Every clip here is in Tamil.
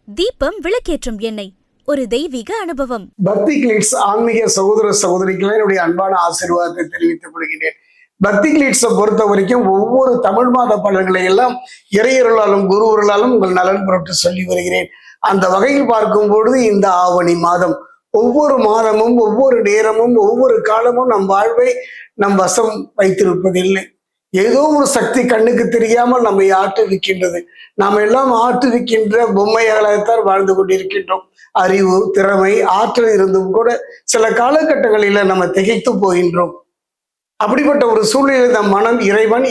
தீபம் விளக்கேற்றும் எண்ணெய், ஒரு தெய்வீக அனுபவம். பக்தி கிளிட்ஸ் ஆன்மீக சகோதர சகோதரிகளை என்னுடைய அன்பான ஆசீர்வாதத்தை தெரிவித்துக் கொள்கிறேன். பக்தி கிளிட்ஸை பொறுத்த வரைக்கும் ஒவ்வொரு தமிழ் மாத பலன்களை எல்லாம் இறையருளாலும் குருவர்களாலும் உங்கள் நலன் பொருட்டு சொல்லி வருகிறேன். அந்த வகையில் பார்க்கும் பொழுது இந்த ஆவணி மாதம் ஒவ்வொரு மாதமும் ஒவ்வொரு நேரமும் ஒவ்வொரு காலமும் நம் வாழ்வை நம் வசம் வைத்திருப்பதில்லை. ஏதோ ஒரு சக்தி கண்ணுக்கு தெரியாமல் நம்மை ஆட்டுவிக்கின்றது. நாம் எல்லாம் ஆட்டுவிக்கின்ற பொம்மையாகத்தான் வாழ்ந்து கொண்டிருக்கின்றோம். அறிவு, திறமை, ஆற்றல் இருந்தும் கூட சில காலகட்டங்களில நம்ம திகைத்து போகின்றோம். அப்படிப்பட்ட ஒரு சூழ்நிலையில் நம் மனம்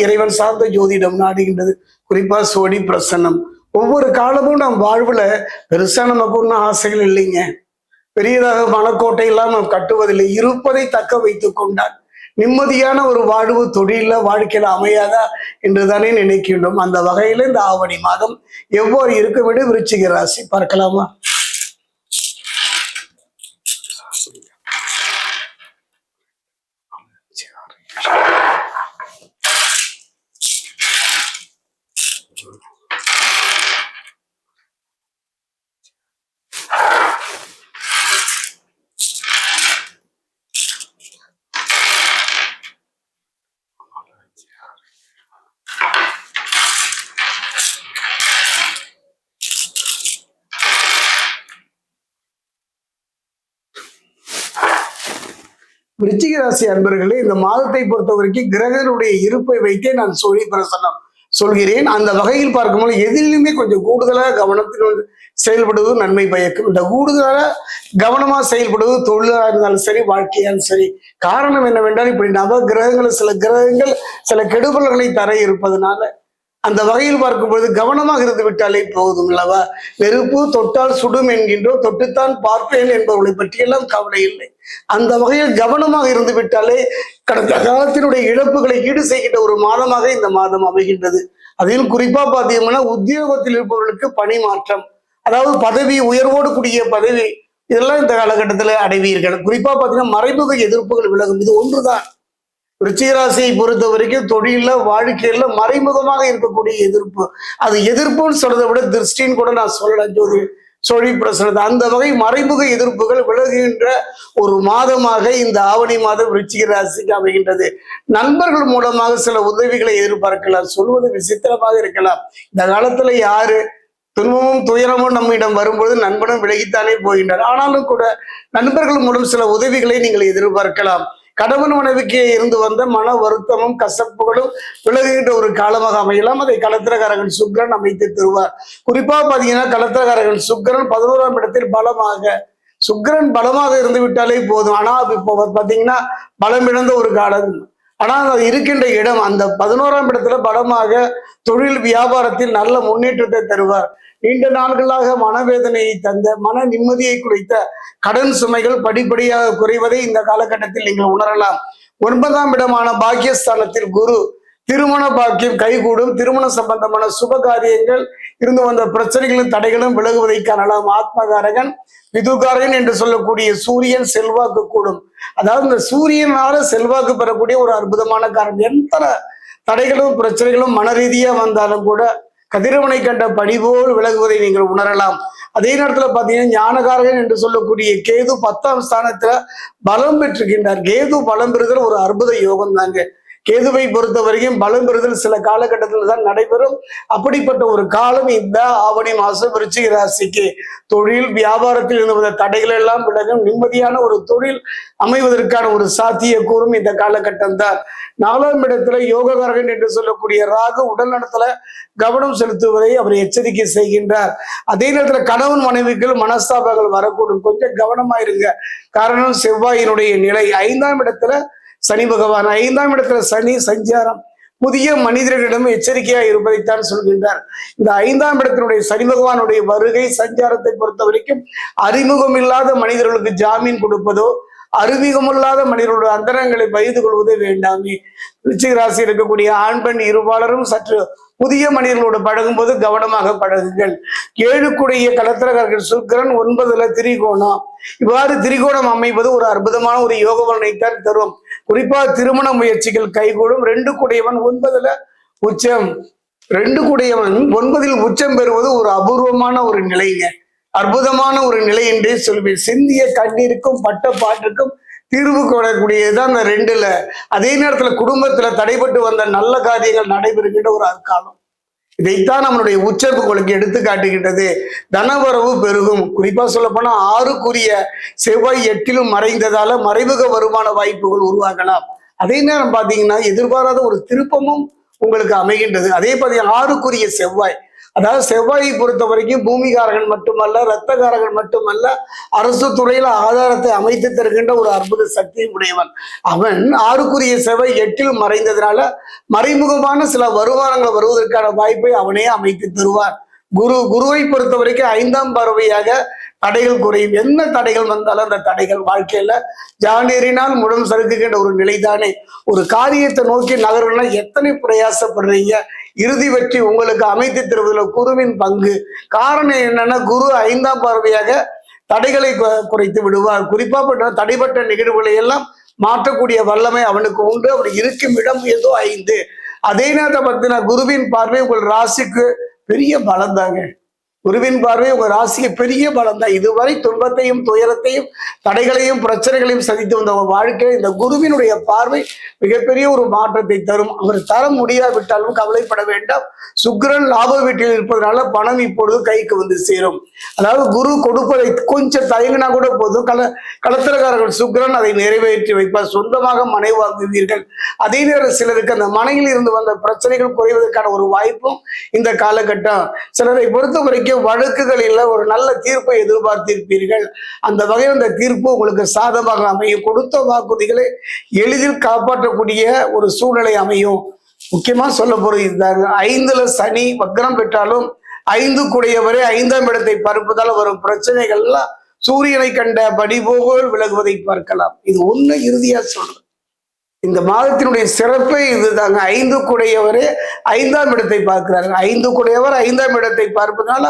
இறைவன் சார்ந்த ஜோதிடம் நாடுகின்றது. குறிப்பா சோடி பிரசன்னம். ஒவ்வொரு காலமும் நம் வாழ்வுல பெருசா நமக்கு ஒன்றும் ஆசைகள் இல்லைங்க. பெரியதாக மனக்கோட்டை எல்லாம் நாம் கட்டுவதில்லை. இருப்பதை தக்க வைத்துக் கொண்டான் நிம்மதியான ஒரு வாழ்வு தொழில வாழ்க்கையில அமையாதா என்றுதானே நினைக்கின்றோம். அந்த வகையில இந்த ஆவணி மாதம் எவ்வாறு இருக்க வேண்டும் விருச்சிக ராசி பார்க்கலாமா? விருச்சிக ராசி அன்பர்களே, இந்த மாதத்தை பொறுத்த வரைக்கும் கிரகங்களுடைய இருப்பை வைத்தே நான் சொல்லி பிரசனம் சொல்கிறேன். அந்த வகையில் பார்க்கும்போது எதிலுமே கொஞ்சம் கூடுதலாக கவனத்தில் செயல்படுவது நன்மை பயக்கும். இந்த கூடுதலாக கவனமா செயல்படுவது தொழிலாக இருந்தாலும் சரி, வாழ்க்கையாலும் சரி. காரணம் என்னவென்றால், இப்படி நவ கிரகங்கள் சில கிரகங்கள் சில கெடுபலர்களை தர இருப்பதனால அந்த வகையில் பார்க்கும்பொழுது கவனமாக இருந்து விட்டாலே போதும் அல்லவா? நெருப்பு தொட்டால் சுடும் என்கின்றோம், தொட்டுத்தான் பார்ப்பேன் என்பவர்களை பற்றியெல்லாம் கவலை இல்லை. அந்த வகையில் கவனமாக இருந்து விட்டாலே கடந்த காலத்தினுடைய இழப்புகளை ஈடு செய்கின்ற ஒரு மாதமாக இந்த மாதம் அமைகின்றது. அதில் குறிப்பா பார்த்தீங்கன்னா, உத்தியோகத்தில் இருப்பவர்களுக்கு பணி மாற்றம், அதாவது பதவி உயர்வோடு கூடிய பதவி, இதெல்லாம் இந்த காலகட்டத்தில் அடைவீர்கள். குறிப்பா பார்த்தீங்கன்னா, மறைமுக எதிர்ப்புகள் விலகும். இது ஒன்றுதான் விருச்சிக ராசியை பொறுத்த வரைக்கும் தொழில வாழ்க்கையில மறைமுகமாக இருக்கக்கூடிய எதிர்ப்பு. அது எதிர்ப்புன்னு சொல்றதை விட திருஷ்டின்னு கூட நான் சொல்லலாம். சொல்லி பிரசனத்தை அந்த வகை மறைமுக எதிர்ப்புகள் விலகுகின்ற ஒரு மாதமாக இந்த ஆவணி மாதம் விருச்சிக ராசிக்கு அமைகின்றது. நண்பர்கள் மூலமாக சில உதவிகளை எதிர்பார்க்கலாம். சொல்வது விசித்திரமாக இருக்கலாம். இந்த காலத்துல யாரு துன்பமும் துயரமும் நம்மிடம் வரும்போது நண்பனும் விலகித்தானே போகின்றார். ஆனாலும் கூட நண்பர்கள் மூலம் சில உதவிகளை நீங்கள் எதிர்பார்க்கலாம். கணவன் மனைவிக்கு இருந்து வந்த மன வருத்தமும் கசப்புகளும் விலகுகின்ற ஒரு காலமாக அமையலாம். அதை களத்திரகாரகன் சுக்கிரன் அமைத்து தருவார். குறிப்பா பாத்தீங்கன்னா, களத்திரகாரகன் சுக்கிரன் 11ஆம் இடத்தில் சுக்கிரன் பலமாக இருந்து விட்டாலே போதும். ஆனா இப்போ பாத்தீங்கன்னா பலம் இழந்த ஒரு காலம். ஆனால் அது இருக்கின்ற இடம் அந்த 11ஆம் இடத்துல பலமாக தொழில் வியாபாரத்தில் நல்ல முன்னேற்றத்தை தருவார். நீண்ட நாட்களாக மனவேதனையை தந்த, மன நிம்மதியை குறைத்த கடன் சுமைகள் படிப்படியாக குறைவதை இந்த காலகட்டத்தில் நீங்கள் உணரலாம். 9ஆம் இடமான பாக்கியஸ்தானத்தில் குரு, திருமண பாக்கியம் கைகூடும். திருமண சம்பந்தமான சுப காரியங்கள் இருந்து வந்த பிரச்சனைகளும் தடைகளும் விலகுவதை காணலாம். ஆத்மகாரகன் விதுகாரகன் என்று சொல்லக்கூடிய சூரியன் செல்வாக்கு கூடும். அதாவது இந்த சூரியனால செல்வாக்கு பெறக்கூடிய ஒரு அற்புதமான காரணம். எந்த தடைகளும் பிரச்சனைகளும் மன ரீதியா வந்தாலும் கூட கதிரவனை கண்ட பனி போல் விலகுவதை நீங்கள் உணரலாம். அதே நேரத்துல பாத்தீங்கன்னா, ஞானகாரகன் என்று சொல்லக்கூடிய கேது 10ஆம் ஸ்தானத்துல பலம் பெற்றிருக்கின்றார். கேது பலம் பெறுதல் ஒரு அற்புத யோகம் தாங்க. கேதுவை பொறுத்த வரைக்கும் பலம் பெறுதல் சில காலகட்டத்தில் தான் நடைபெறும். அப்படிப்பட்ட ஒரு காலம் இந்த ஆவணி மாசம் விருச்சிக ராசிக்கு. தொழில் வியாபாரத்தில் இருந்த தடைகள் எல்லாம் விலகும். நிம்மதியான ஒரு தொழில் அமைவதற்கான ஒரு சாத்திய கூறும் இந்த காலகட்டம் தான். 4ஆம் இடத்துல யோககாரகன் என்று சொல்லக்கூடிய ராகு உடல் நலத்துல கவனம் செலுத்துவதை அவர் எச்சரிக்கை செய்கின்றார். அதே நேரத்துல கணவன் மனைவிகள் மனஸ்தாபங்கள் வரக்கூடும். கொஞ்சம் கவனமா இருங்க. காரணம் செவ்வாயினுடைய நிலை. 5ஆம் இடத்துல சனி பகவான், 5ஆம் இடத்துல சனி சஞ்சாரம். புதிய மனிதர்களிடம் எச்சரிக்கையா இருப்பதைத்தான் சொல்கின்றார். இந்த 5ஆம் இடத்தினுடைய சனி பகவானுடைய வருகை சஞ்சாரத்தை பொறுத்த வரைக்கும் அறிமுகம் இல்லாத மனிதர்களுக்கு ஜாமீன் கொடுப்பதோ, அறிமுகமில்லாத மனிதர்களுடைய அந்தரங்களை பகிர்ந்து கொள்வதே வேண்டாமே. விருச்சிக ராசி இருக்கக்கூடிய ஆண் பெண் இருபாலரும் சற்று புதிய மனிதர்களோடு பழகும் போது கவனமாக பழகுங்கள். 7க்குடைய களத்திரகாரர்கள் சுக்கிரன் 9ல திரிகோணம். இவ்வாறு திரிகோணம் அமைப்பது ஒரு அற்புதமான ஒரு யோக பலனைத்தான் தரும். குறிப்பா திருமண முயற்சிகள் கைகூடும். 2க்குடையவன் 9ல உச்சம். 2க்குடையவன் 9ல் உச்சம் பெறுவது ஒரு அபூர்வமான ஒரு நிலைங்க. அற்புதமான ஒரு நிலை என்றே சொல்வேன். சிந்திய கண்ணீருக்கும் பட்ட பாட்டுக்கும் தீர்வு கொள்ளக்கூடியதுதான் அந்த ரெண்டுல. அதே நேரத்துல குடும்பத்துல தடைபட்டு வந்த நல்ல காரியங்கள் நடைபெறுகின்ற ஒரு காலம். இதைத்தான் நம்மளுடைய உச்சரிப்பு உங்களுக்கு எடுத்து காட்டுகின்றது. தனவரவு பெருகும். குறிப்பா சொல்ல போனா 6க்குரிய செவ்வாய் 8லும் மறைந்ததால மறைமுக வருமான வாய்ப்புகள் உருவாகலாம். அதே நேரம் பாத்தீங்கன்னா எதிர்பாராத ஒரு திருப்பமும் உங்களுக்கு அமைகின்றது. அதே பாத்தீங்கன்னா 6க்குரிய செவ்வாய், அதாவது செவ்வாயை பொறுத்த வரைக்கும் பூமிகாரகன் மட்டுமல்ல, இரத்தகாரகன் மட்டுமல்ல, அரசு துறையில ஆதாரத்தை அமைத்து தருகின்ற ஒரு அற்புத சக்தி உடையவன். அவன் 6க்குரிய செவ்வாய் 8ல் மறைந்ததுனால மறைமுகமான சில வருமானங்கள் வருவதற்கான வாய்ப்பை அவனே அமைத்து தருவார். குருவை பொறுத்த வரைக்கும் 5ஆம் பார்வையாக தடைகள் குறையும். என்ன தடைகள் வந்தாலும் அந்த தடைகள் வாழ்க்கையில ஜானேறினால் முடம் சறுக்குகின்ற ஒரு நிலைதானே. ஒரு காரியத்தை நோக்கி நகரணும்னா எத்தனை பிரயாசப்படுறீங்க, இறுதி வெற்றி உங்களுக்கு அமைத்து தருவதில் குருவின் பங்கு. காரணம் என்னன்னா, குரு 5ஆம் பார்வையாக தடைகளை குறைத்து விடுவார். குறிப்பா தடைப்பட்ட நிகழ்வுகளை எல்லாம் மாற்றக்கூடிய வல்லமை அவனுக்கு உண்டு. அவர் இருக்கும் இடம் ஏதோ 5. அதே நேரத்தை பார்த்தீங்கன்னா குருவின் பார்வை உங்கள் ராசிக்கு பெரிய பலம் தாங்க. குருவின் பார்வை உங்க ராசிக்கு பெரிய பலம் தான். இதுவரை துன்பத்தையும் துயரத்தையும் தடைகளையும் பிரச்சனைகளையும் சந்தித்து வந்த உங்க வாழ்க்கை இந்த குருவினுடைய பார்வை மிகப்பெரிய ஒரு மாற்றத்தை தரும். அவர் தர முடியாவிட்டாலும் கவலைப்பட வேண்டாம். சுக்கிரன் லாப வீட்டில் இருப்பதனால பணம் இப்பொழுது கைக்கு வந்து சேரும். அதாவது குரு கொடுப்பதை கொஞ்சம் தயங்கினா கூட போதும், களத்திரக்காரர்கள் சுக்கிரன் அதை நிறைவேற்றி வைப்பார். சொந்தமாக மனை வாங்குவீர்கள். அதே நேரம் சிலருக்கு அந்த மனையில் இருந்து வந்த பிரச்சனைகள் குறைவதற்கான ஒரு வாய்ப்பும் இந்த காலகட்டம். சிலரை பொறுத்த வரைக்கும் வழக்குகளில் ஒரு நல்ல தீர்ப்பை எதிர்பார்த்திருப்பீர்கள். அந்த வகையில் அந்த தீர்ப்பு உங்களுக்கு சாதகமாக அமையும். கொடுத்த வாக்குறுதிகளை எளிதில் காப்பாற்றக்கூடிய ஒரு சூழ்நிலை அமையும். முக்கியமா சொல்ல போறது இதுதாங்க. 5ல சனி வக்ரம் பெற்றாலும் 5க்குடையவரே 5ஆம் இடத்தை பார்ப்பதால் வரும் பிரச்சனைகள்லாம் சூரியனை கண்ட படி போல் விலகுவதை பார்க்கலாம். இது ஒண்ணு இறுதியா சொல்றேன். இந்த மாதத்தினுடைய சிறப்பே இதுதாங்க. 5க்குடையவரே 5ஆம் இடத்தை பார்க்கிறாங்க. 5க்குடையவர் 5ஆம் இடத்தை பார்ப்பதனால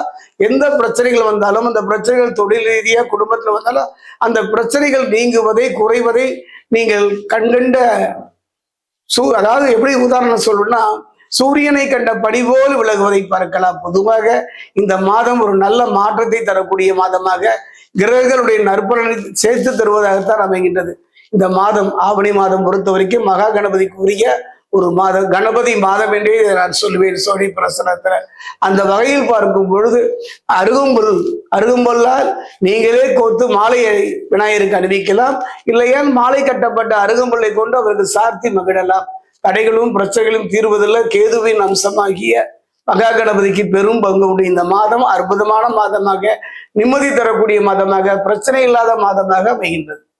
எந்த பிரச்சனைகள் வந்தாலும், அந்த பிரச்சனைகள் தொழில் ரீதியா குடும்பத்துல வந்தாலும் அந்த பிரச்சனைகள் நீங்குவதை குறைவதை நீங்கள் கண்கண்ட அதாவது எப்படி உதாரணம் சொல்லணும்னா, சூரியனை கண்ட படி போல் விலகுவதை பார்க்கலாம். பொதுவாக இந்த மாதம் ஒரு நல்ல மாற்றத்தை தரக்கூடிய மாதமாக கிரகங்களுடைய நற்பலனை சேர்த்து தருவதாகத்தான் அமைகின்றது. இந்த மாதம் ஆவணி மாதம் பொறுத்த வரைக்கும் மகா கணபதிக்கு உரிய ஒரு மாதம், கணபதி மாதம் என்றே நான் சொல்வேன் சோழி பிரசனத்துல. அந்த வகையில் பார்க்கும் பொழுது அருகம்புல்லால் நீங்களே கோத்து மாலையை விநாயகருக்கு அணிவிக்கலாம். இல்லையால் மாலை கட்டப்பட்ட அருகம்புல்லை கொண்டு அவருக்கு சார்த்தி மகிழலாம். தடைகளும் பிரச்சனைகளும் தீர்வதில் கேதுவின் அம்சமாகிய மகா கணபதிக்கு பெரும் பங்கு உண்டு. இந்த மாதம் அற்புதமான மாதமாக, நிம்மதி தரக்கூடிய மாதமாக, பிரச்சனை இல்லாத மாதமாக அமைகின்றது.